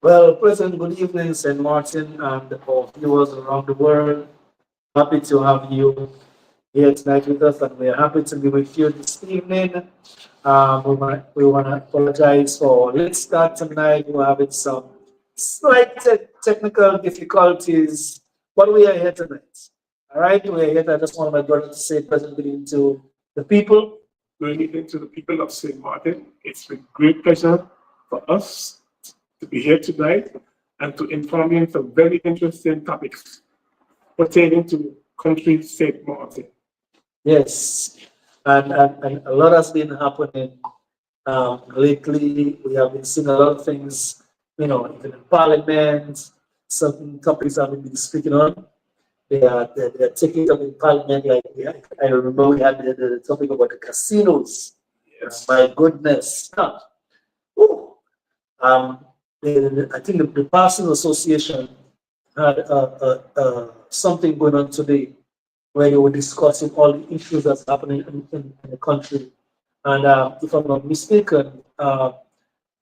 Well, pleasant good evening, St. Martin, and our viewers around the world. Happy to have you here tonight with us, and we're happy to be with you this evening. We want to apologize for late start tonight. We're having some slight technical difficulties, but we are here tonight. All right, we're here. I just want my brother to say pleasant good evening to the people. Good evening to the people of St. Martin. It's a great pleasure for us to be here tonight and to inform you some very interesting topics pertaining to country St. Martin. Yes, and a lot has been happening lately. We have been seeing a lot of things, even in Parliament. Certain topics have been speaking on. They are taking it up in Parliament. Like I remember we had the topic about the casinos. Yes. My goodness. Ooh. Um, I think the Passing Association had something going on today where they were discussing all the issues that's happening in the country. And if I'm not mistaken, I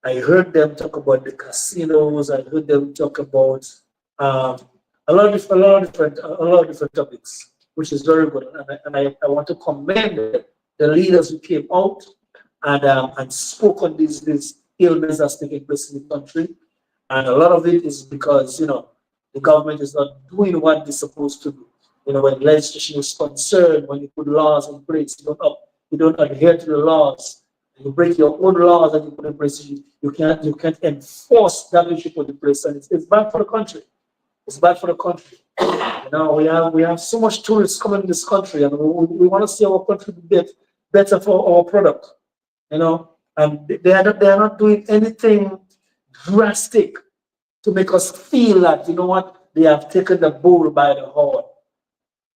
heard them talk about the casinos. I heard them talk about um, a lot of different topics, which is very good. And I want to commend the leaders who came out and spoke on these illnesses that's taking place in the country. And a lot of it is because the government is not doing what they're supposed to do. When legislation is concerned, when you put laws in place, you don't adhere to the laws. You break your own laws that you put in place. You can't enforce that which you put in place, and it's bad for the country. It's bad for the country. We have so much tourists coming in this country, and we want to see our country get better for our product. And they are not doing anything drastic to make us feel that they have taken the bull by the horn.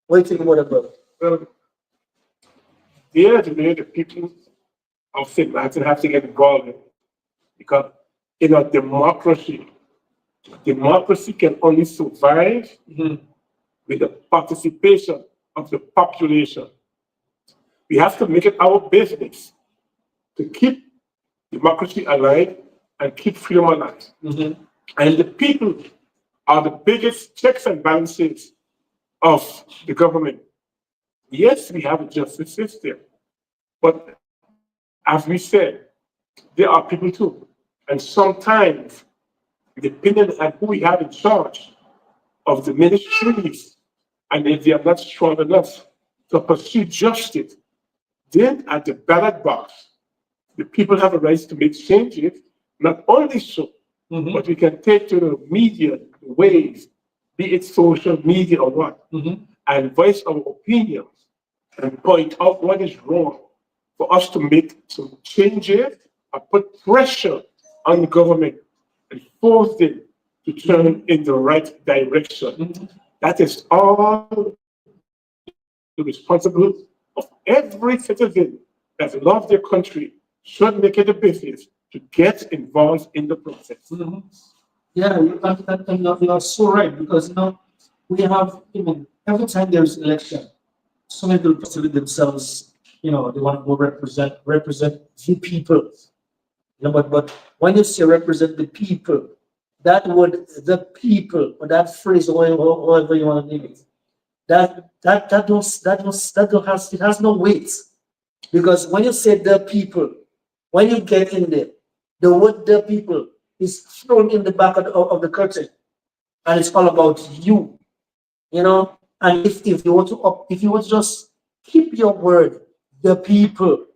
What do you think about it, brother? Well, the people of St. Martin have to get involved in because in a democracy can only survive with the participation of the population. We have to make it our business to keep democracy alive and keep freedom alive. And the people are the biggest checks and balances of the government. Yes, we have a justice system, but as we said, there are people too. And sometimes, depending on who we have in charge of the ministries, and if they are not strong enough to pursue justice, then at the ballot box, the people have a right to make changes. Not only so, but we can take to the media ways, be it social media or what, and voice our opinions and point out what is wrong for us to make some changes and put pressure on the government and force them to turn in the right direction. That is all the responsibility of every citizen that loves their country should make it a business to get involved in the process. Yeah, you're so right because we have even every time there's election, so many people postulate themselves. They want to go represent the people. But when you say represent the people, that word, the people, or that phrase, or however you want to name it, it has no weight because when you say the people, when you get in there, the word the people is thrown in the back of the curtain, and it's all about you. And if you want to just keep your word, the people.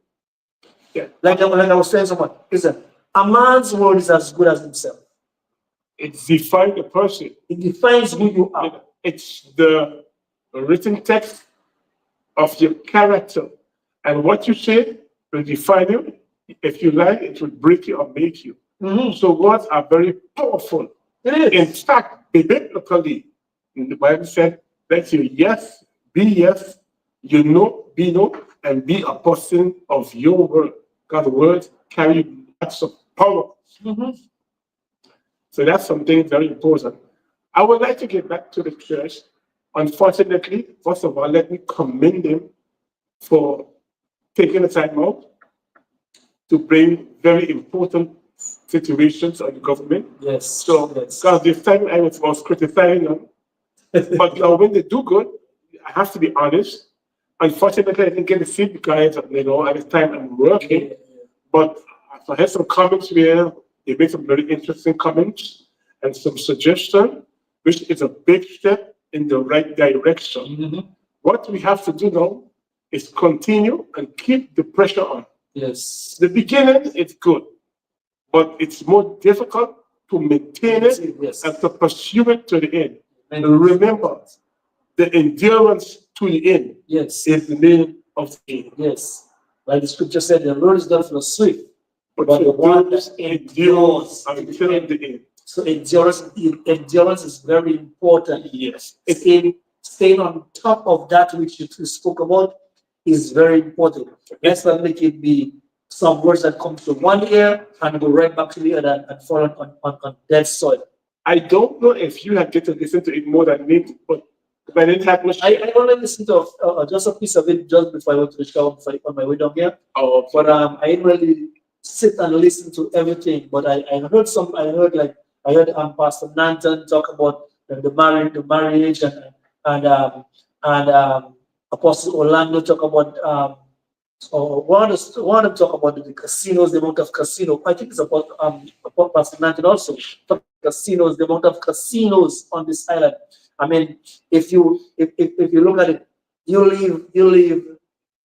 Yeah. Like I was saying, someone listen. A man's word is as good as himself. It defines the person. It defines who you are. It's the written text of your character. And what you say will define you. If you like, it will break you or make you. So words are very powerful. It In is. fact, biblically, the Bible said, let your yes be yes, you know be no, and be a person of your word. Because words carry lots of power. So that's something very important. I would like to get back to the church. Unfortunately, first of all, let me commend them for taking the time out to bring very important situations on the government. Yes. So, yes. because this time I was criticizing them, but when they do good, I have to be honest. Unfortunately, I didn't get to see it because at the time I'm working. But I had some comments where they made some very interesting comments and some suggestions, which is a big step in the right direction. Mm-hmm. What we have to do now is continue and keep the pressure on. Yes. The beginning is good, but it's more difficult to maintain it Yes. and to pursue it to the end. And Remember, the endurance to the end yes. is the name of the game. Yes. Like the scripture said, the road is not for the swift, But but the one that endures endures until the end. So endurance is very important. Yes. Staying on top of that which you spoke about is very important. Let's not make it be some words that come to one ear and go right back to the other and fall on dead soil. I don't know if you had get to listen to it more than me, but I didn't have much. I only listened to just a piece of it just before I went to the shower on my way down here. Oh, okay. But I didn't really sit and listen to everything. But I heard some. I heard Pastor Nanton talk about the marriage, and Apostle Orlando talk about one of them talk about the casinos, the amount of casino. I think it's about Pastor Nanton also talk casinos, the amount of casinos on this island. I mean, if you look at it, you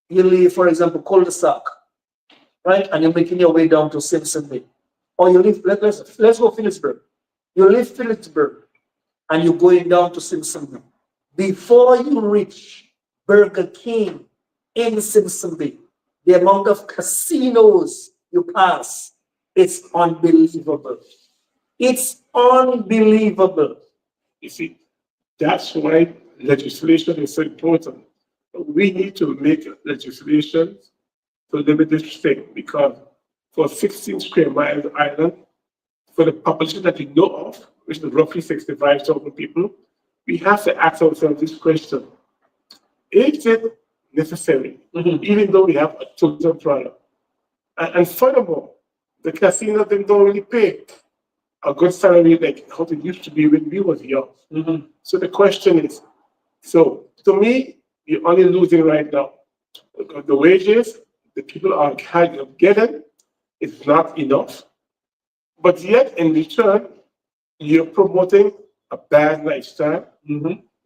leave, for example, cul-de-sac, right? And you're making your way down to Simpson Bay. Or you leave, let's go Phillipsburg. You leave Phillipsburg and you're going down to Simpson Bay. Before you reach Burger King in Simpson Bay, the amount of casinos you pass, it's unbelievable. It's unbelievable. You see, that's why legislation is so important. We need to make legislation to limit this thing because for 16 square miles island, for the population that we know of, which is roughly 65,000 people, we have to ask ourselves this question. Is it necessary, even though we have a tourism product? And furthermore, the casinos don't really pay a good salary like how it used to be when we was young. So the question is, so to me, you're only losing right now. Because the wages the people are kind of getting is not enough. But yet in return, you're promoting a bad lifestyle,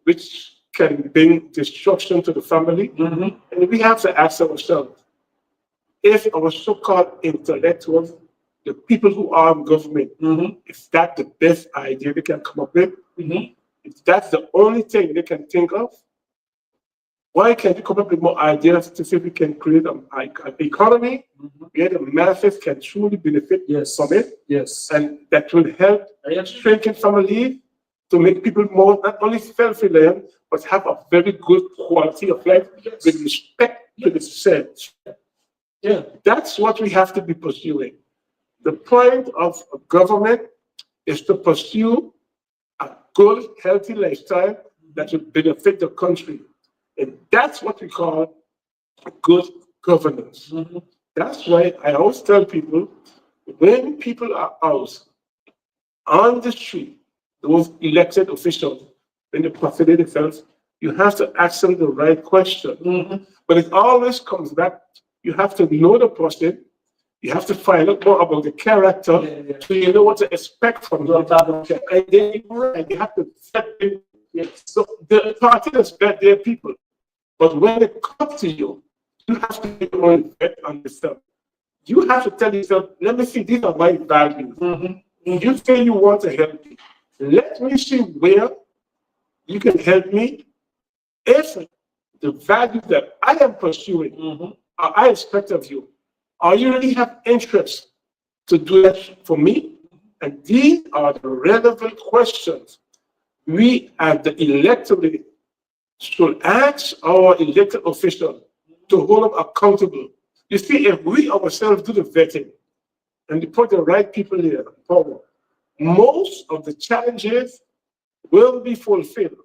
which can bring destruction to the family. And we have to ask ourselves, if our so-called intellectuals, the people who are in government, is that the best idea they can come up with? If that's the only thing they can think of, why can't you come up with more ideas to see if we can create an economy where the masses can truly benefit from it? Yes. And that will help strengthen family to make people more, not only self-reliant, but have a very good quality of life with respect to the self. Yeah. That's what we have to be pursuing. The point of a government is to pursue a good, healthy lifestyle that will benefit the country. And that's what we call good governance. That's why I always tell people, when people are out on the street, those elected officials, when they portray themselves, you have to ask them the right question. But it always comes back, you have to know the person, you have to find out more about the character, so you know what to expect from them. And then you have to set in. So the party has vet their people. But when it comes to you, you have to be your own vet on yourself. You have to tell yourself, let me see, these are my values. You say you want to help me. Let me see where you can help me. If the values that I am pursuing are I expect of you, or you really have interest to do that for me? And these are the relevant questions we as the electorate should ask our elected officials to hold them accountable. You see, if we ourselves do the vetting and we put the right people there in power, most of the challenges will be fulfilled.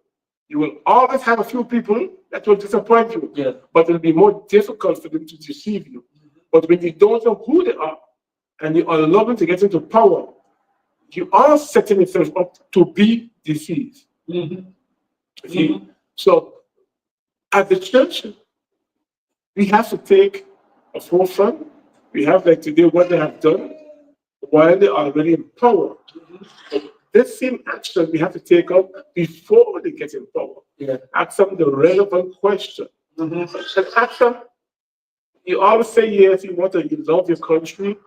You will always have a few people that will disappoint you, but it'll be more difficult for them to deceive you. But when you don't know who they are and you allow them to get into power, you are setting yourself up to be deceived. See? So, as the church, we have to take a forefront. We have, like today, what they have done while they are already in power. This same action we have to take up before they get in power. Yeah. Ask them the relevant question. And ask them, you always say, yes, you love your country,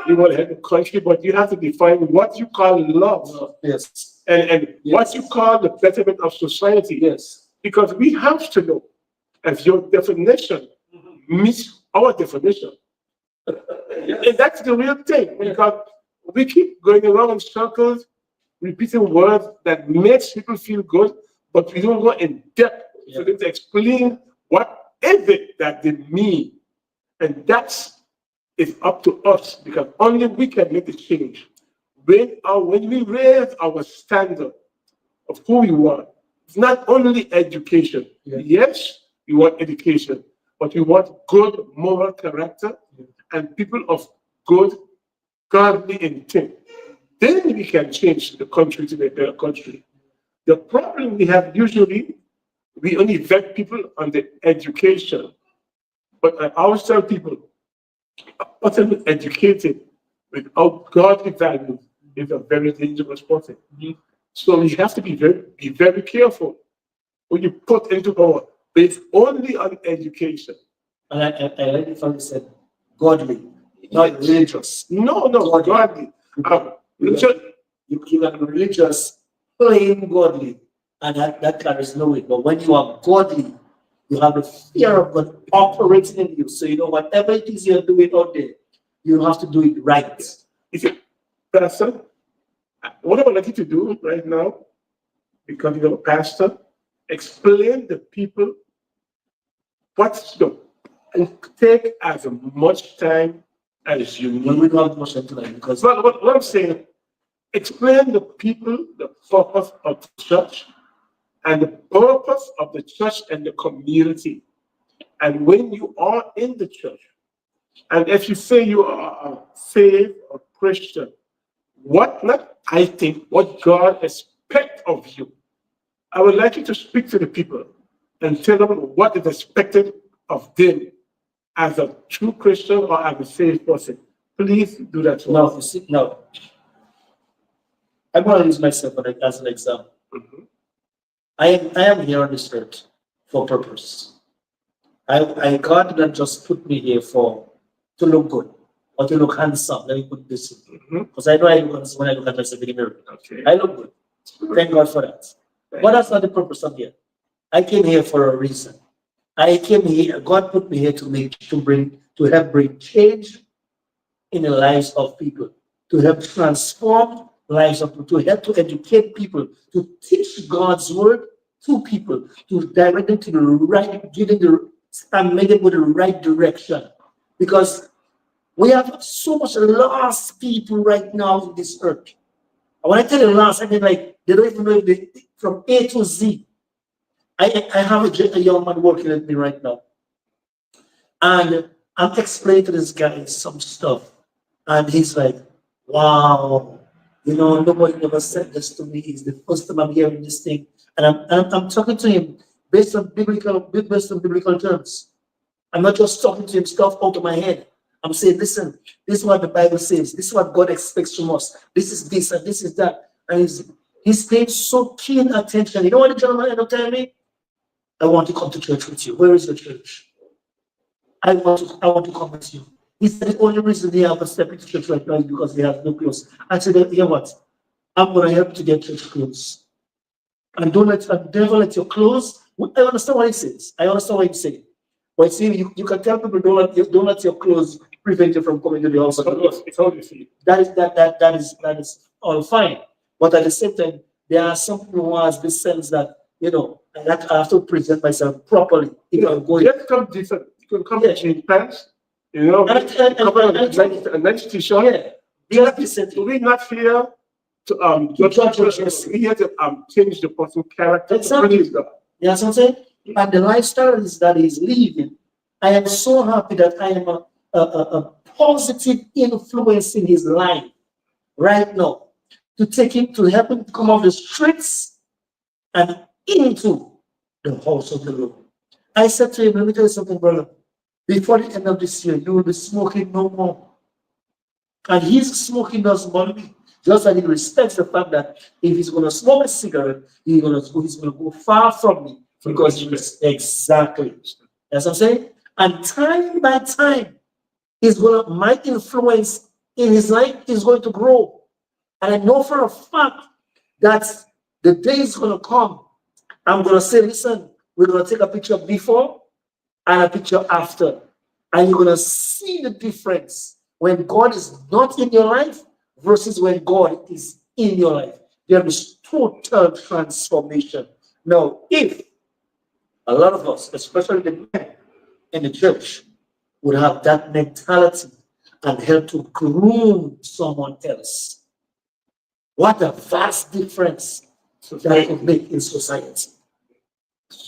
you want to help the country, but you have to define what you call love. Yes. And what you call the betterment of society. Yes. Because we have to know if your definition meets our definition. And that's the real thing, because we keep going around in circles, repeating words that makes people feel good, but we don't go in depth for them to explain what is it that they mean. And that's up to us, because only we can make the change. When we raise our standard of who we are, it's not only education. Yes, we want education, but we want good moral character and people of good, godly intent. Then we can change the country to be a better country. The problem we have usually, we only vet people on the education. But I always tell people, a person educated without godly values is a very dangerous person. So we have to be very careful when you put into power based only on education. And I like the fact you said godly, not religious. No, godly. You can be religious, plain godly, and that carries no weight. But when you are godly, you have the fear of God operating in you. So you know whatever it is you're doing out there, you have to do it right. You see, Pastor, what I would like you to do right now, because you're a pastor, explain to people what's the, and take as much time as you need. Well, we don't have much time tonight because what I'm saying, explain to people the purpose of the church and the purpose of the church and the community. And when you are in the church, and if you say you are a saved or Christian, what God expects of you. I would like you to speak to the people and tell them what is expected of them as a true Christian or as a saved person. Please do that for now, us. you see, now, I'm going to use myself as an example. I am here on this earth for purpose. God did not just put me here to look good or to look handsome. Let me put this because I know I look handsome when I look at myself in the mirror. Okay. I look good. Thank God for that. But that's not the purpose of here. I came here for a reason. I came here. God put me here to help bring change in the lives of people, to help transform lives of people, to help to educate people, to teach God's word to people, to direct them to the right, give them and make them go the right direction. Because we have so much lost people right now in this earth. And when I tell you lost, I mean like they don't even know from A to Z. I have a young man working with me right now. And I'm explaining to this guy some stuff. And he's like, wow, nobody ever said this to me. It's the first time I'm hearing this thing. And I'm talking to him based on biblical terms. I'm not just talking to him stuff out of my head. I'm saying, listen, this is what the Bible says. This is what God expects from us. This is this and this is that. And he's paying so keen attention. You know what the gentleman ended up telling me? I want to come to church with you. Where is your church? I want to come with you. He said the only reason they have a step into church right now is because they have no clothes. I said, you know what? I'm going to help you to get church clothes. And never let your clothes. I understand what he says. I understand what he's saying. But see, you can tell people don't let your clothes prevent you from coming to the house of the Lord. It's how you see. That is all fine. But at the same time, there are some people who has this sense that that I have to present myself properly if I'm going. Just come decent. You can come in jean pants, a nice t-shirt. Yeah. We're not here to judge us. We're here to change the person's character. Exactly. You know what I'm saying? And the lifestyle that is leaving. I am so happy that I am a positive influence in his life right now to take him to help him come off the streets and into the house of the Lord. I said to him, let me tell you something, brother. Before the end of this year, you will be smoking no more. And his smoking doesn't bother me. Just that he respects the fact that if he's going to smoke a cigarette, he's going to go far from me. Because exactly. That's what I'm saying. And time by time, my influence in his life is going to grow. And I know for a fact that the day is going to come. I'm going to say, listen, we're going to take a picture before and a picture after. And you're going to see the difference when God is not in your life versus when God is in your life. There is total transformation. Now, if a lot of us, especially the men in the church, would have that mentality and help to groom someone else, what a vast difference that could make in society.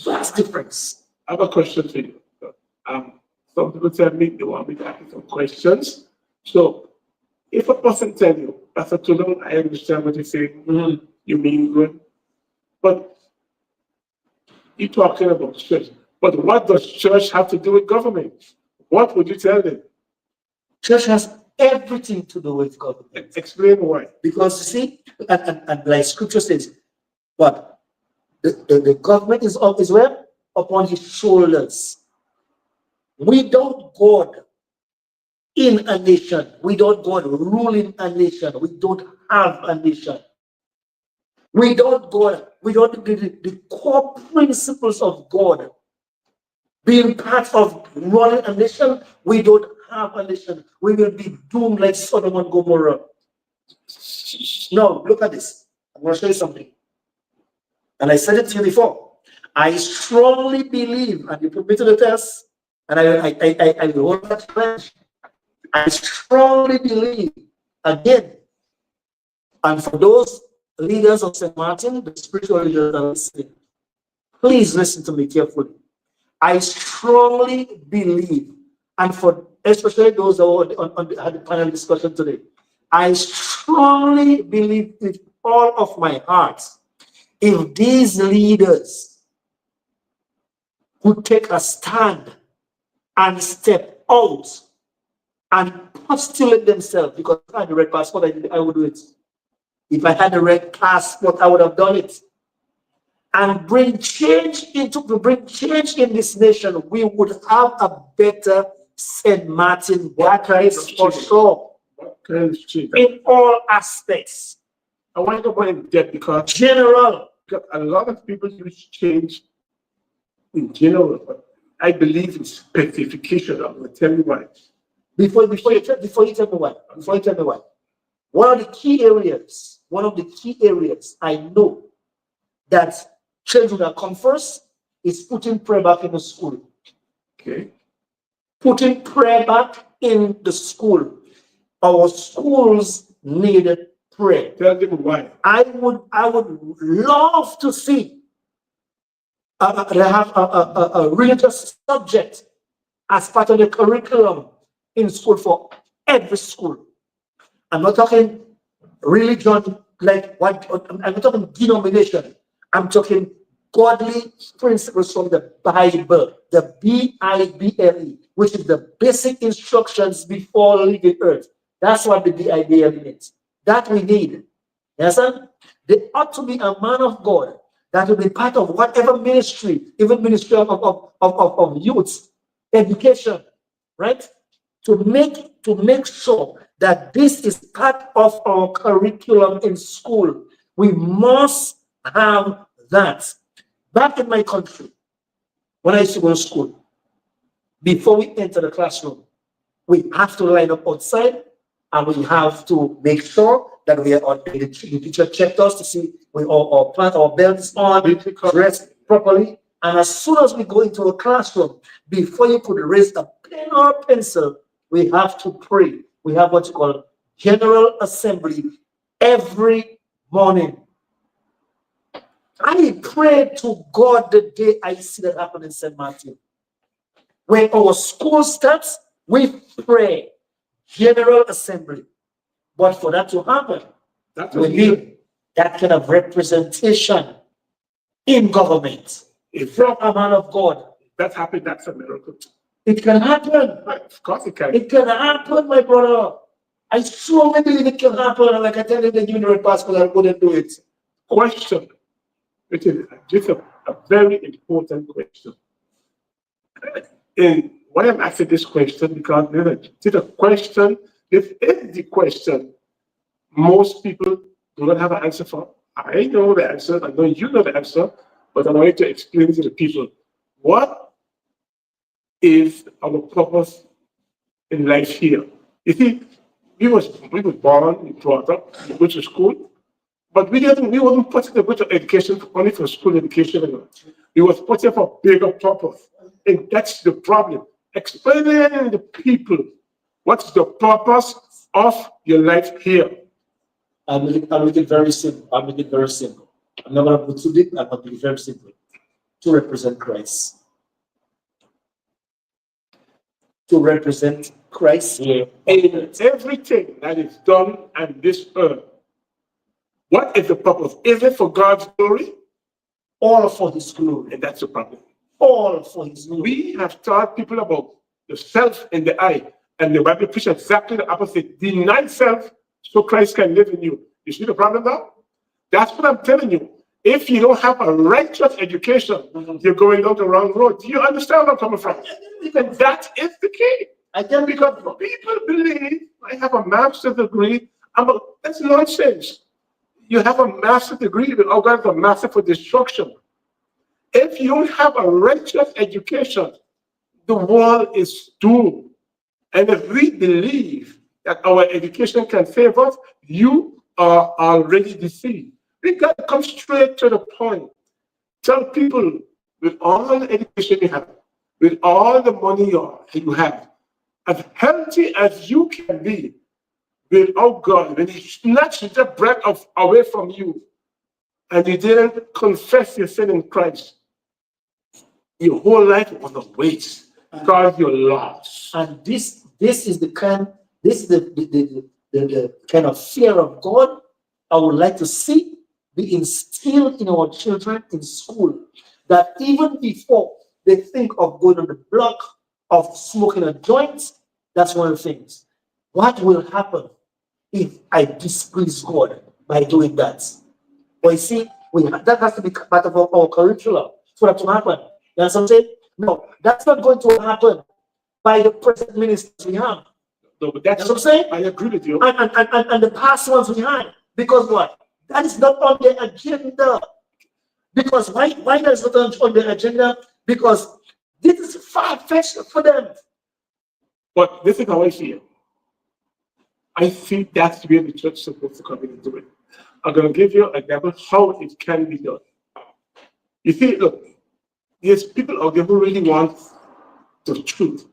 Vast difference. I have a question for you. Some people tell me they want me to ask some questions. So, if a person tell you, Pastor Tulong, I understand what you're saying, you mean good, but you're talking about church. But what does church have to do with government? What would you tell them? Church has everything to do with government. Explain why. Because you see, and like scripture says, what? The government is where? Upon his shoulders. We don't God in a nation. We don't God ruling a nation. We don't have a nation. We don't the core principles of God being part of running a nation. We don't have a nation. We will be doomed like Sodom and Gomorrah. No, look at this. I'm going to show you something. And I said it to you before. I strongly believe, and you put me to the test, and I will hold that challenge. I strongly believe, again, and for those leaders of St. Martin, the spiritual leaders that are listening, please listen to me carefully. I strongly believe, and for especially those that had the panel discussion today, I strongly believe with all of my heart, if these leaders would take a stand and step out and postulate themselves, because if I had the red passport, I would do it. If I had the red passport, I would have done it. And bring change in this nation, we would have a better St. Martin. That is for sure. In all aspects. I want to go in depth because general. A lot of people use change in general, but I believe in specification. I'm going to tell you why. Before you tell me why. One of the key areas I know that children that come first is putting prayer back in the school. Okay. Putting prayer back in the school. Our schools need prayer. Tell them why. I would love to see they have a religious subject as part of the curriculum in school for every school. I'm not talking religion like what, I'm not talking denomination. I'm talking godly principles from the Bible, the Bible, which is the basic instructions before leaving earth. That's what the Bible means. That we need. Yes, sir? There ought to be a man of God that will be part of whatever ministry, even ministry of youth, education, right? To make sure that this is part of our curriculum in school. We must have that. Back in my country, when I used to go to school, before we enter the classroom, we have to line up outside and we have to make sure that we are on the teacher checked us to see we all plant our belts on, dressed properly. And as soon as we go into a classroom, before you could raise a pen or a pencil, we have to pray. We have what you call General Assembly every morning. I pray to God the day I see that happen in St. Martin. When our school starts, we pray. General Assembly. But for that to happen, That's we what need that kind of representation in government if from a man of God. that happened, that's a miracle. It can happen. Right, of course it can. It can happen, my brother. I strongly believe it can happen. And like I tell you, the junior pastor, I couldn't do it. Question, which is just a very important question. And why I'm asking this question, because this is a question, this is the question most people do not have an answer for. I know the answer, I know you know the answer, but I want you to explain to the people, what is our purpose in life here? You see, we was born, we brought up, we go to school, but we wasn't put to go to education only for school education. We was put here for bigger purpose. And that's the problem. Explaining to the people what's the purpose of your life here. I'll make it very simple. I'm not going to put too deep. I'm going to be very simple. To represent Christ. To represent Christ here. In everything that is done on this earth, what is the purpose? Is it for God's glory? All for His glory. And that's the problem. All for His glory. We have taught people about the self and the I, and the Bible preaches exactly the opposite. Deny self so Christ can live in you. You see the problem now? That's what I'm telling you. If you don't have a righteous education, you're going down the wrong road. Do you understand where I'm coming from? And that is the key. Because people believe I have a master's degree. That's nonsense. You have a master's degree, but oh God, a master for destruction. If you don't have a righteous education, the world is doomed. And if we believe that our education can save us, you are already deceived. We got to come straight to the point. Tell people, with all the education you have, with all the money you have, as healthy as you can be, without God, when He snatched the breath away from you, and you didn't confess your sin in Christ, your whole life was a waste because you're lost. And this is the kind of fear of God I would like to see be instilled in our children in school, that even before they think of going on the block of smoking a joint, that's one of the things. What will happen if I displease God by doing that? But you see, that has to be part of our curriculum for that to happen. You know what I'm saying? No, that's not going to happen by the present ministers we have. No, but that's what I'm saying. I agree with you. And the past ones we had. Because what? That is not on the agenda. Because why that is not on the agenda? Because this is far-fetched for them. But this is how I see it. I think that's where the church is supposed to come in and do it. I'm going to give you an example how it can be done. You see, look, there's people out there who really want the truth.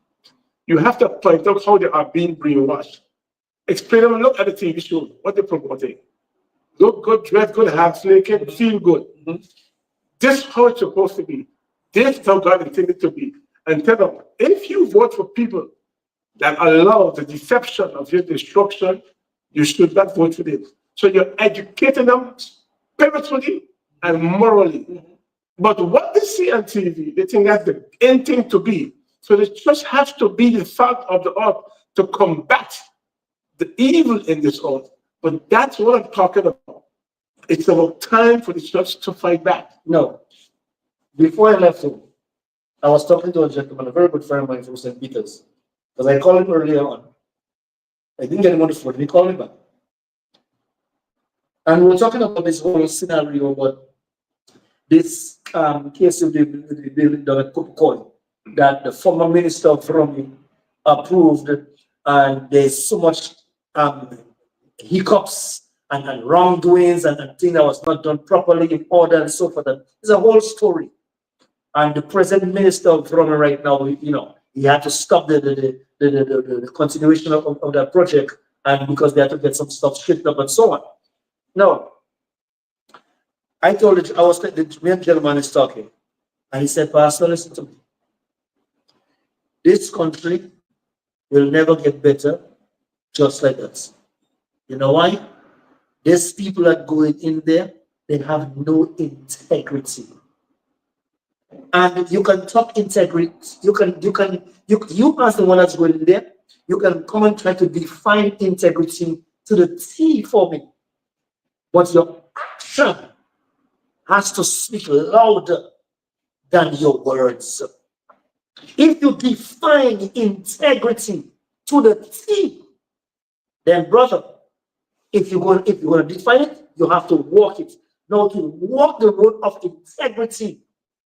You have to point out how they are being brainwashed. Explain them, look at the TV show, what they're promoting. Look good, dress good, have naked, feel good. This is how it's supposed to be. This is how God intended to be. And tell them, if you vote for people that allow the deception of your destruction, you should not vote for them. So you're educating them spiritually and morally. But what they see on TV, they think that's the end thing to be. So the church has to be the salt of the earth to combat the evil in this earth. But that's what I'm talking about. It's about time for the church to fight back. No. Before I left home, I was talking to a gentleman, a very good friend of mine from St. Peter's. Because I called him earlier on. I didn't get him on the phone. He called me back. And we were talking about this whole scenario about this case of the building down at Kupukoi that the former minister of Romy approved, and there's so much hiccups and wrongdoings and things that was not done properly in order and so forth. It's a whole story. And the present minister of Romy right now, he had to stop the continuation of that project, and because they had to get some stuff straightened up and so on. Now, I told it, the main gentleman is talking, and he said, Pastor, listen to me. This country will never get better just like that. You know why? These people that going in there, they have no integrity. And you can talk integrity. You as the one that's going in there, you can come and try to define integrity to the T for me. But your action has to speak louder than your words. If you define integrity to the T, then brother, if you're going to define it, you have to walk it. Now, to walk the road of integrity,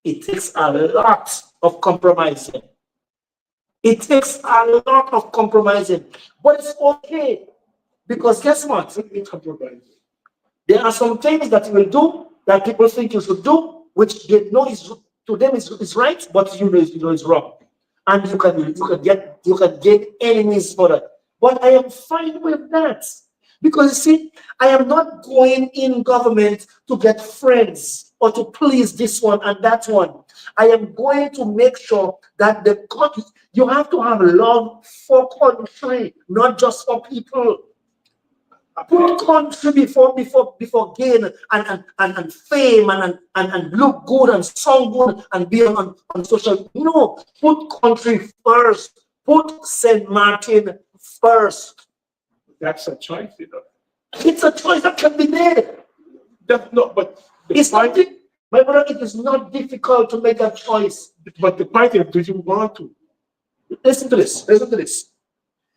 it takes a lot of compromising. It takes a lot of compromising, but it's okay because guess what? There are some things that you will do that people think you should do, which they know is to them is right, but you know it's wrong, and you can gain enemies for that. But I am fine with that because you see, I am not going in government to get friends or to please this one and that one. I am going to make sure that the country, you have to have love for country, not just for people. Put country before gain and fame and look good and sound good and be on social. No, put country first. Put St. Martin first. That's a choice, you know. It's a choice that can be made. That's not, but It's not, my brother, it is not difficult to make a choice. but the point is, do you want to? Listen to this. Listen to this.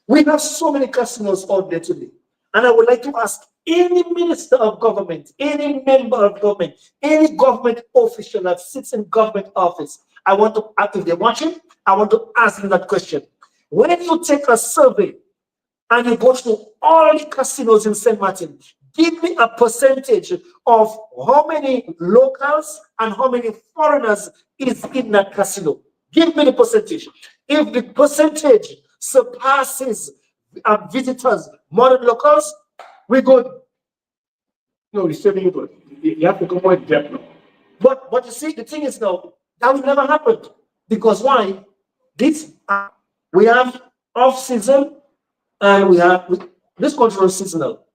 We have so many casinos out there today. And I would like to ask any minister of government, any member of government, any government official that sits in government office, I want to, if they're watching, I want to ask them that question. When you take a survey and you go to all the casinos in St. Martin, give me a percentage of how many locals and how many foreigners is in that casino. Give me the percentage. If the percentage surpasses visitors more than locals, we go. No, it's still good. You have to go more in depth now. But you see, the thing is now, that will never happen. Because why? We have off-season and we have this control is seasonal.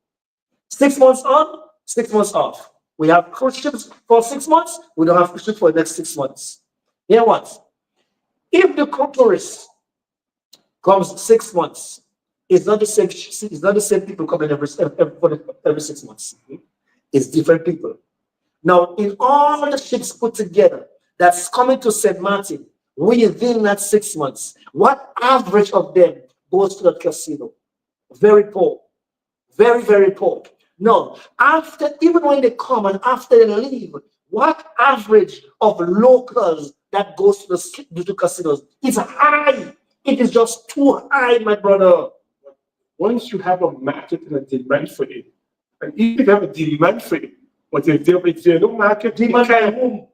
6 months on, 6 months off. We have cruise ships for 6 months, we don't have cruise ships for the next 6 months. Hear what? If the tourist comes 6 months, it's not the same people coming every 6 months. It's different people. Now, in all the ships put together that's coming to St. Martin within that 6 months, what average of them goes to the casino? Very poor. Very, very poor. No, even when they come and after they leave, what average of locals that goes to the casinos? It's high. It is just too high, my brother. Once you have a market and a demand for it, and even if you have a demand for it, but if there's no market, Demand by whom?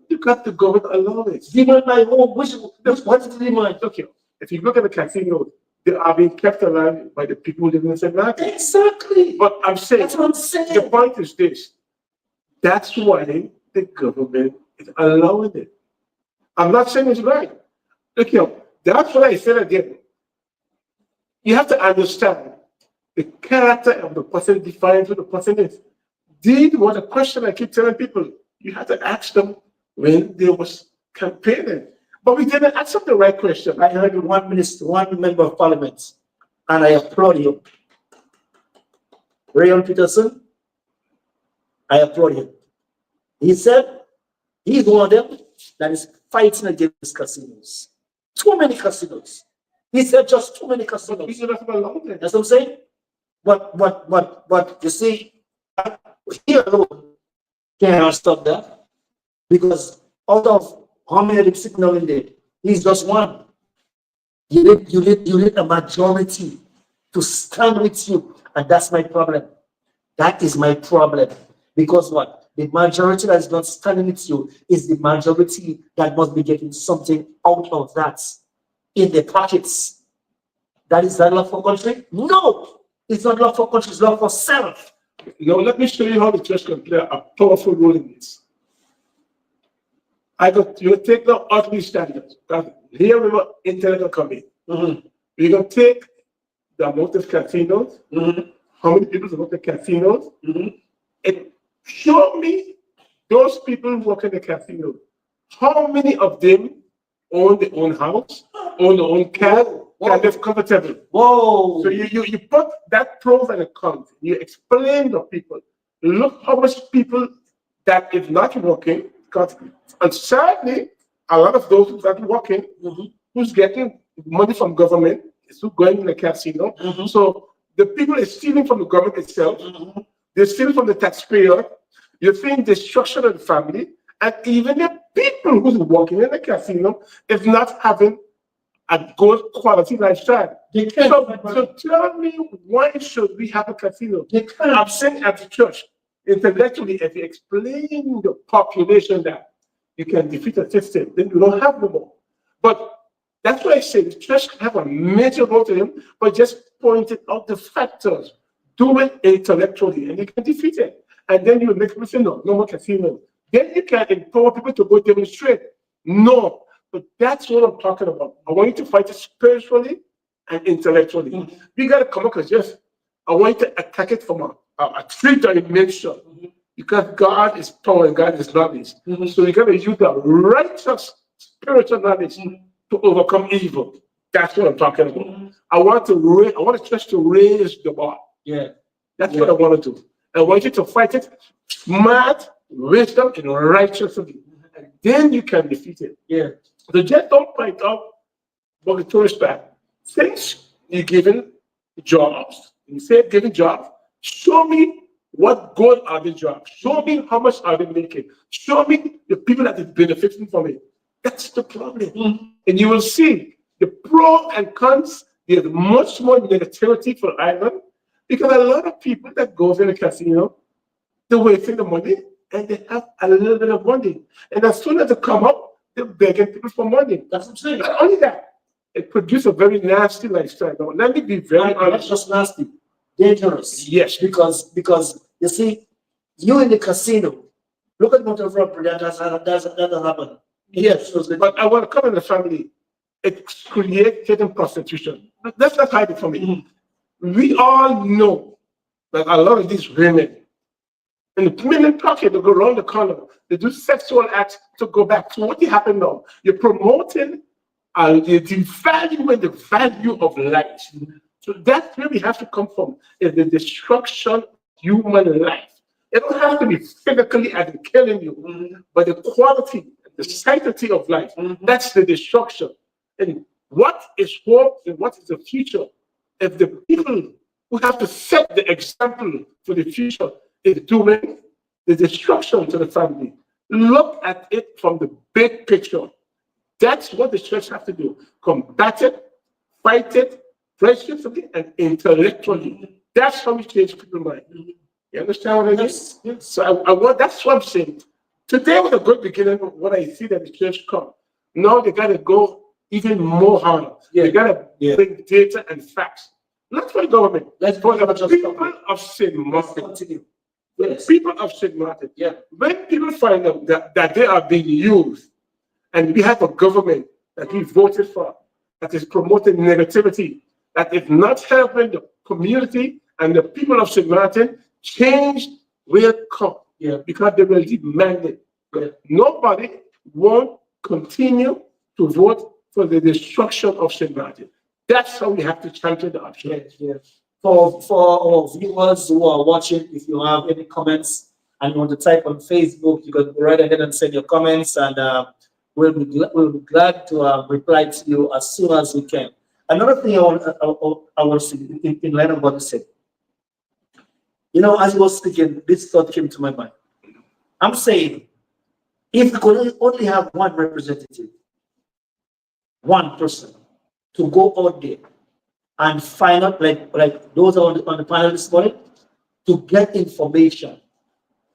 you got the government allow it. Demand by whom? What is the demand? Okay, if you look at the casino, they are being kept alive by the people living in St. Martin. Exactly. But I'm saying, That's what I'm saying. the point is this. That's why the government is allowing it. I'm not saying it's right. Look here, that's what I said again. You have to understand the character of the person defines who the person is. These was a question I keep telling people. You have to ask them when they was campaigning. But we didn't ask them the right question. I heard one member of parliament, and I applaud him. Rayon Peterson, I applaud him. He said he's one of them that is fighting against casinos. Too many casinos. He said just too many casinos. That's what I'm saying. But you see, here alone cannot stop that, because out of how many signal in there, he's just one. You need a majority to stand with you, and that's my problem. That is my problem, because what? The majority that is not standing with you is the majority that must be getting something out of that in their pockets. Is that love for country? No, it's not love for country, it's love for self. Now, let me show you how the church can play a powerful role in this. You take the earthly standards. Here we were internet coming. We're going to take the amount of casinos, Mhm. how many people go to casinos, Mhm. and show me those people who work in the casino. How many of them own their own house, own their own car, Whoa. can live comfortable? Whoa. So you put that pros and cons. You explain to people. Look how much people that is not working, because and sadly, a lot of those that are working, Mhm. who's getting money from government, is who going in the casino. Mhm. So the people is stealing from the government itself. Mhm. They're stealing from the taxpayer. You're seeing destruction of the family, and even the people who's working in the casino is not having a good quality lifestyle. They can't. So tell me, why should we have a casino? They can't. I'm saying at the church, intellectually, if you explain the population that you can defeat a system, then you don't have no more. But that's why I say the church can have a major role to him, but just pointing out the factors, do it intellectually, and you can defeat it. And then you make people say, no, no more casino. Then you can empower people to go demonstrate. No, but that's what I'm talking about. I want you to fight it spiritually and intellectually. Mhm. We got to come up with just, I want you to attack it from a three-dimension. Mhm. Because God is power and God is knowledge. Mhm. So you got to use the righteous spiritual knowledge Mhm. to overcome evil. That's what I'm talking about. Mhm. I want the church to raise the bar. Yeah. That's Yeah. what I want to do. I want you to fight it smart, wisdom, and righteously. And then you can defeat it. Yeah. So just don't point out what the tourist back. Since you're given jobs, you say giving jobs, show me what good are the jobs. Show me how much are they making. Show me the people that are benefiting from it. That's the problem. Mhm. And you will see the pros and cons. There's much more negativity for Ireland because a lot of people that goes in the casino, they're wasting the money and they have a little bit of money. And as soon as they come up, they're begging people for money. That's what I'm saying. Not only that, it produces a very nasty lifestyle. Now, let me be very And that's honest. just nasty. Dangerous. Yes, Because you see, you in the casino, look at what of robbery that has happened. yes, but I want to come in the family. It creates hidden prostitution. Let's not hide it from me. We all know that a lot of these women, in the million pocket, they go around the corner, they do sexual acts to go back. So what happened now? You're promoting you're devaluing the value of life. So that's where we have to come from, is the destruction of human life. It don't have to be physically as in killing you, but the quality, the sanctity of life, that's the destruction. And what is hope and what is the future? If the people who have to set the example for the future is doing the destruction to the family, look at it from the big picture. That's what the church has to do. Combat it, fight it, graciously and intellectually. That's how we change people's mind. You understand what I mean? Yes. Yes. So I want, that's what I'm saying. Today was a good beginning of what I see that the church come. Now they got to go even more hard. Yeah. They got to Yeah. bring data and facts. Not for the government, Let's for the not just people talk. of St. Let's Martin. continue. The Yes. people of St. Martin. Yeah. When people find out that they are being used, and we have a government that we voted for that is promoting negativity, that is not helping the community and the people of St. Martin, change will come. Yeah. Because they will demand it. Yeah. Nobody won't continue to vote for the destruction of St. Martin. That's how we have to champion the option. Yes, yes. For our viewers who are watching, if you have any comments and you want to type on Facebook, you can go right ahead and send your comments, and we'll be glad to reply to you as soon as we can. Another thing I want to say in line of what you said. You know, as I was speaking, this thought came to my mind. I'm saying, if we could only have one representative, one person, to go out there and find out, like those on the panel this morning, to get information,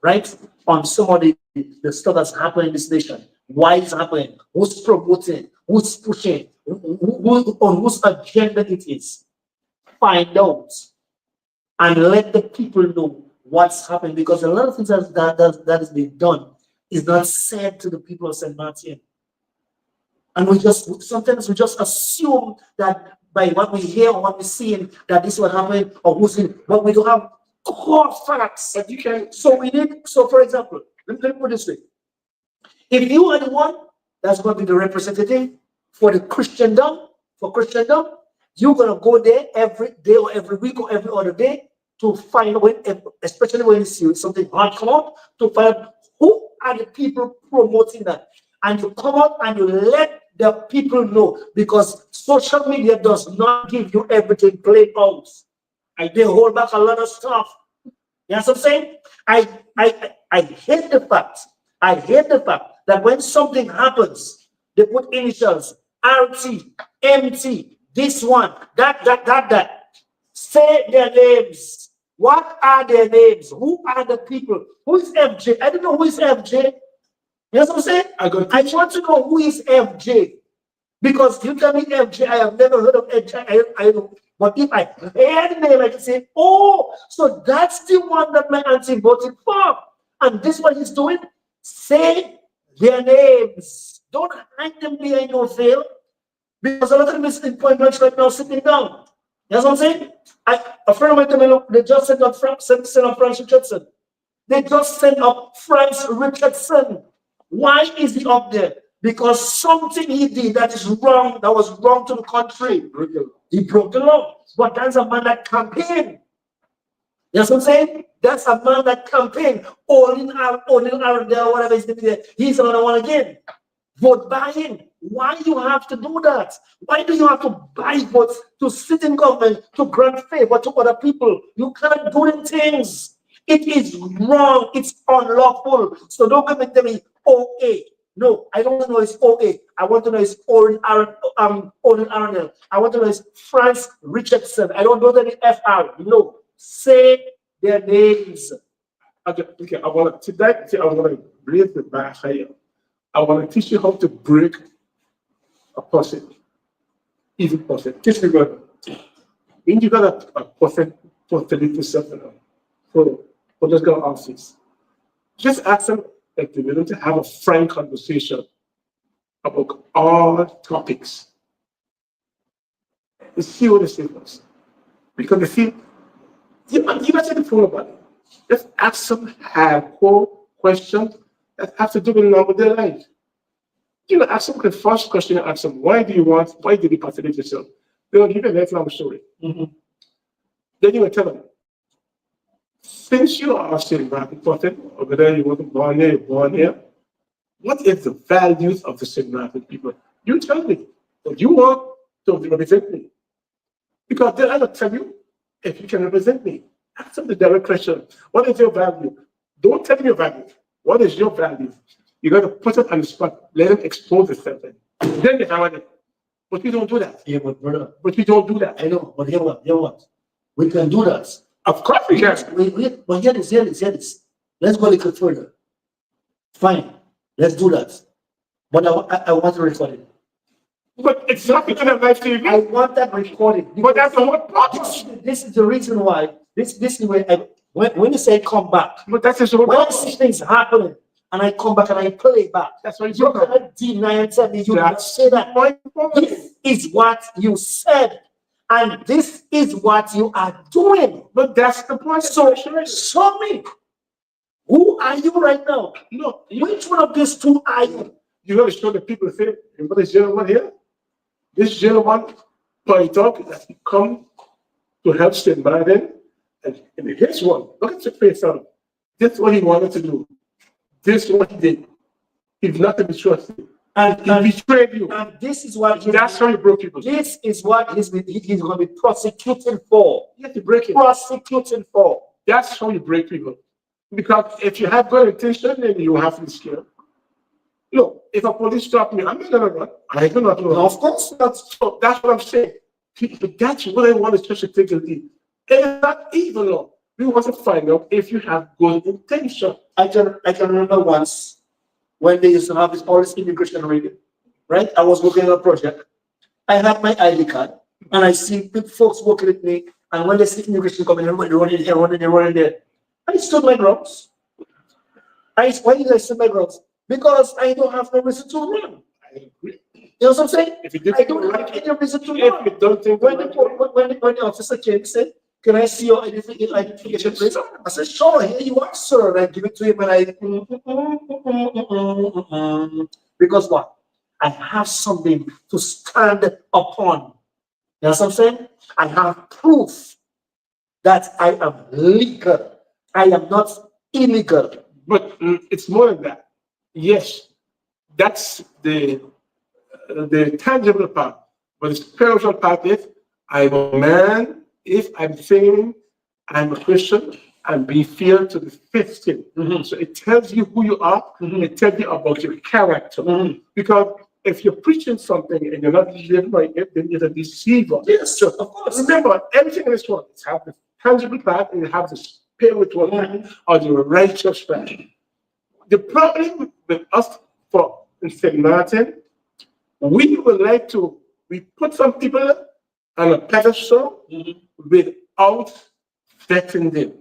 right, on some of the stuff that's happening in this nation, why it's happening, who's promoting, who's pushing, on whose agenda it is. Find out and let the people know what's happening, because a lot of things that is being done is not said to the people of St. Martin. And sometimes we just assume that by what we hear or what we see that this is what happened or who's in, but we don't have core facts. But you can. So we need, so for example, let me put it this way. If you are the one that's going to be the representative for the Christendom, you're going to go there every day or every week or every other day to find out, especially when you see something hard come out, to find out who are the people promoting that. And you come out and you let the people know, because social media does not give you everything plain out. And they hold back a lot of stuff. You know what I'm saying? I hate the fact. I hate the fact that when something happens, they put initials, RT, MT, this one, that. Say their names. What are their names? Who are the people? Who is FJ? I don't know who is FJ. You know what I'm saying? I want to know who is FJ. Because you tell me FJ, I have never heard of FJ. I know. But if I hear the name, I can say, oh, so that's the one that my auntie voted for. And this one he's doing. Say their names. Don't hide them behind your veil. Because a lot of them is in Point Blank right now sitting down. You know what I'm saying? A friend of mine told me, look, they just sent up Franz Richardson. They just sent up Franz Richardson. Why is he up there? Because something he did that is wrong, that was wrong to the country. He broke the law. But that's a man that campaigned. You know what I'm saying? That's a man that campaigned. Owning Arundel, whatever his name is, he's another one again. Vote buying. Why do you have to do that? Why do you have to buy votes to sit in government to grant favor to other people? You cannot do them things. It is wrong. It's unlawful. So don't come and tell me OA. No, I don't want to know it's OA. I want to know it's Owen Arundel. I want to know it's Franz Richardson. I don't know any FR. No. Say their names. Okay, I want to raise the bar higher. I want to teach you how to break a person. Easy person. Teach me what. When you got a person for 30%, for those girl office, just ask them if they're willing to have a frank conversation about all topics. You see what they say first. Because you see, you got to the phone about it. Just ask some hardcore questions that have to do with the number of their life. You know, ask them the first question, ask them, why did you patronize yourself? They'll give you a lifelong story. Mm-hmm. Then you will tell them, since you are still market person, over there you wasn't born here, you're born here, what is the values of the St. Martin people? You tell me. But you want to represent me. Because then I will tell you if you can represent me. Ask them the direct question. What is your value? Don't tell me your value. What is your value? You got to put it on the spot. Let them expose itself. Then they have it. But we don't do that. Yeah, but brother. But we don't do that. I know, but hear what? We can do that. Of course we can. But hear this. Let's go a little further. Fine. Let's do that. But I want to record it. But it's not because of live TV. I want that recorded. But that's the whole process. This is the reason why. This is where when you say come back. But that's the whole When I process. see things happening and I come back and I play it back. That's why you You cannot deny and tell me you did not say that. This is what you said. And this is what you are doing. But that's the point. So show me. Who are you right now? No, Which one of these two are you? you got to show the people, say, remember this gentleman here? This gentleman, point out that he come to help St. Martin. And here's one. Look at your face on. This is what he wanted to do. This is what he did. He's not to be trusted. And He betrayed you. and this is what That's how you broke people. this is what he's going to be prosecuting for. You have to break it. Prosecuting for. That's how you break people. Because if you have good intention, then you have to be scared. Look, if a police stop me, I'm not gonna run. I ain't gonna run. Of course not. So that's what I'm saying. But that's what I want to take guilty. It's not even law. We want to find out if you have good intention. I can remember once when they used to have all this immigration radio, right? I was working on a project. I had my ID card, and I see folks working with me. And when they see immigration coming, everybody running here, running there. I stood my grounds. Why did I stand my grounds? Because I don't have no reason to run. I agree. You know what I'm saying? If you did I don't have any reason to if know. you don't think When the officer came, he said, "Can I see your identification, please?" I said, "Sure, here you are, sir." And I give it to him, and because what? I have something to stand upon. You know what I'm saying? I have proof that I am legal. I am not illegal. But it's more than that. Yes, that's the tangible part. But the spiritual part is I'm a man. If I'm saying I'm a Christian, I'm being faithful to the fifth thing. So it tells you who you are. It tells you about your character. Because if you're preaching something and you're not living by it, then you're a deceiver. Yes, sure, of course. Remember, everything in this world is have the tangible part and you have the spiritual part or the righteous part. The problem with us for in St. Martin, we would like to we put some people on a pedestal without vetting them.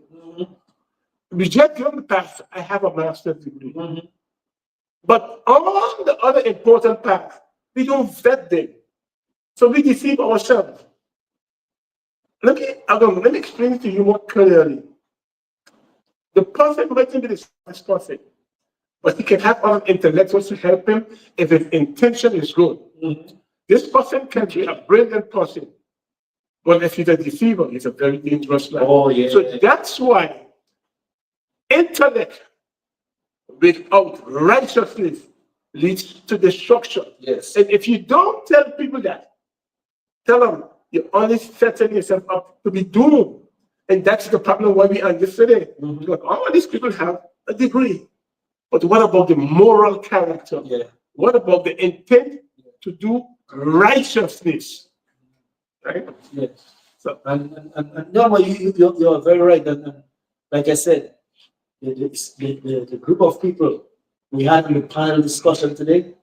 We just give them the path. I have a master's degree. But all the other important parts, we don't vet them. So we deceive ourselves. Let me explain it to you more clearly. The person might be the smartest person, but he can have other intellectuals to help him if his intention is good. This person can be a brilliant person, but if he's a deceiver, he's a very dangerous man. Oh, yeah. So that's why intellect without righteousness leads to destruction. Yes. And if you don't tell people that, tell them you're only setting yourself up to be doomed. And that's the problem why we are yesterday. Because all these people have a degree. But what about the moral character? Yeah. What about the intent to do righteousness? Right? Yes. So, And no, but you're very right. And like I said, the group of people we had in the panel discussion today,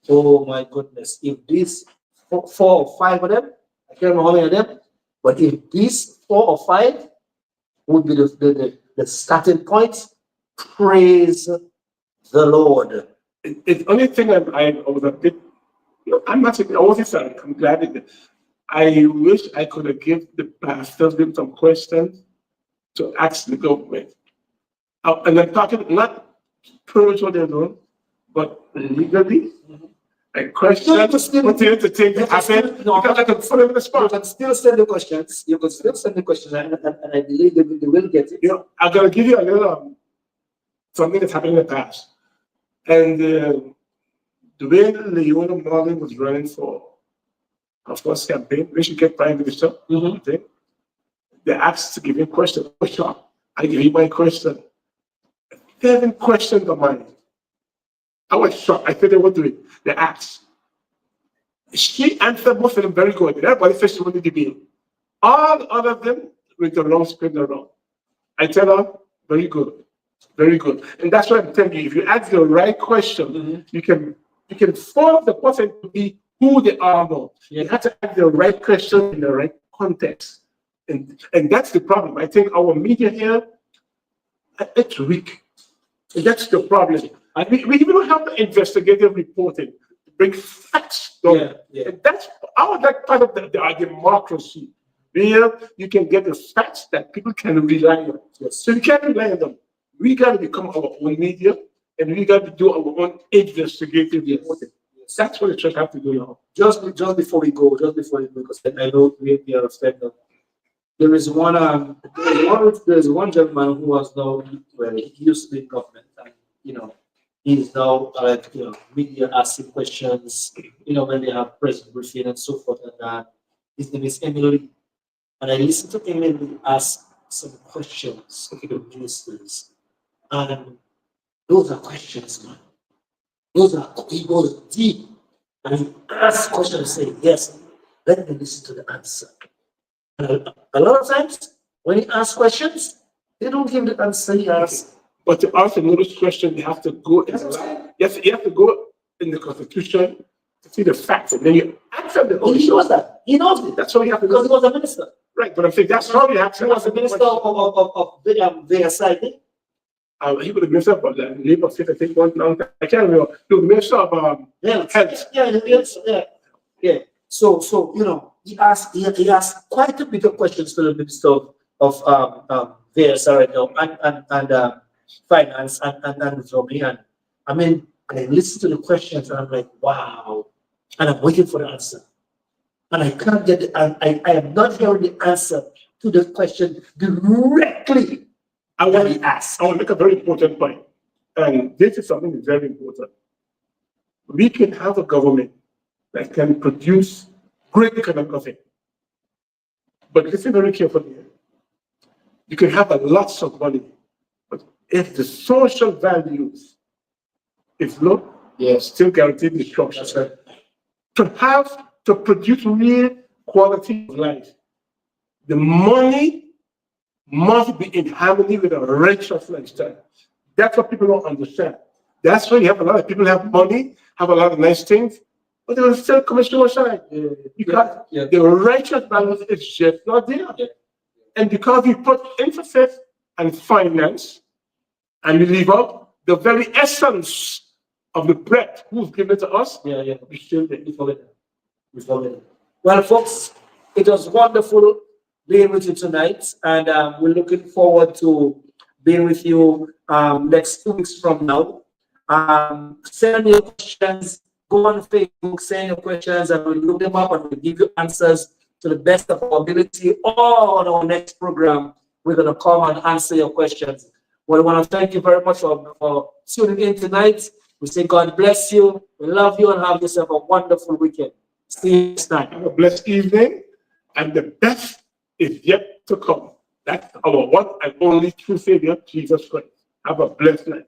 oh my goodness, if these 4 or 5 of them, I can't remember how many of them, but if these 4 or 5 would be the starting point, praise the Lord. the only thing I was a bit, I'm not saying I wasn't sorry. I'm glad that I wish I could have given the pastors them some questions to ask the government. And I'm talking not spiritual they're doing, but legally. Like questions, continue to take the happen, because I can put them in the You spot. can still send the questions. You can still send the questions, and I believe they will get it. I'm gonna give you a little something that's happened in the past. And the way Leona Marlin was running for her first campaign, we should get Prime Minister. Okay? They asked to give him questions. Oh, sure. I give you my question. 7 questions of mine. I was shocked. I said they would do it. They asked. She answered most of them very good. Everybody said she wanted to be. All other of them with the wrong spin around. I tell her, very good. Very good. And that's what I'm telling you. If you ask the right question, you can force the person to be who they are more. You have to ask the right question in the right context. And that's the problem. I think our media here, it's weak. And that's the problem. And we even have the investigative reporting to bring facts down. And that's that part of the democracy, where you can get the facts that people can rely on. So you can't rely on them. We got to become our own media, and we got to do our own investigative reporting. That's what the church have to do now. Just before we go, because I know we are expecting. There is one gentleman who was now, well, he used to be in government, and he's now media asking questions, when they have press briefing and so forth, and his name is Emily. And I listened to Emily ask some questions to the ministers, and those are questions, man. He goes deep, and he asks questions, say, yes, let me listen to the answer. And a lot of times, when he asks questions, they don't give the answer he asks. But to answer those questions, you have to go in you have to go in the Constitution to see the facts, and then you answer the question. He knows that. He knows it. That's how you have to Because he was a minister. Right, but I'm saying that's how you have to. He was a minister of Versailles. he was the minister of labor, state, I think, one now. I can't remember. The minister of health. Yeah. So you know, he asked quite a bit of questions to the minister of various right now and finance and from me. And I mean, I listened to the questions and I'm like, wow, and I'm waiting for the answer. And I can't get it, and I am not hearing the answer to the question directly what he asked. I want to make a very important point, and this is something that's very important. We can have a government that can produce great economic growth, but listen very carefully. You can have a lots of money, but if the social values is low, Yes. still guaranteed destruction. That's right. To produce real quality of life, the money must be in harmony with a righteous lifestyle. That's what people don't understand. That's why you have a lot of people have money, have a lot of nice things, but they will still commit suicide because the righteous balance is just not there. And because we put emphasis on finance and we leave out the very essence of the bread who's given to us, we still forget it. Well, folks, it was wonderful being with you tonight, and we're looking forward to being with you next 2 weeks from now. Send your questions, go on Facebook, send your questions, and we'll look them up and we'll give you answers to the best of our ability. Or on our next program, we're going to come and answer your questions. Well, I want to thank you very much for tuning in tonight. We say God bless you, we love you, and have yourself a wonderful weekend. See you next time. Have a blessed evening, and the best is yet to come. That's our one and only true Savior, Jesus Christ. Have a blessed night.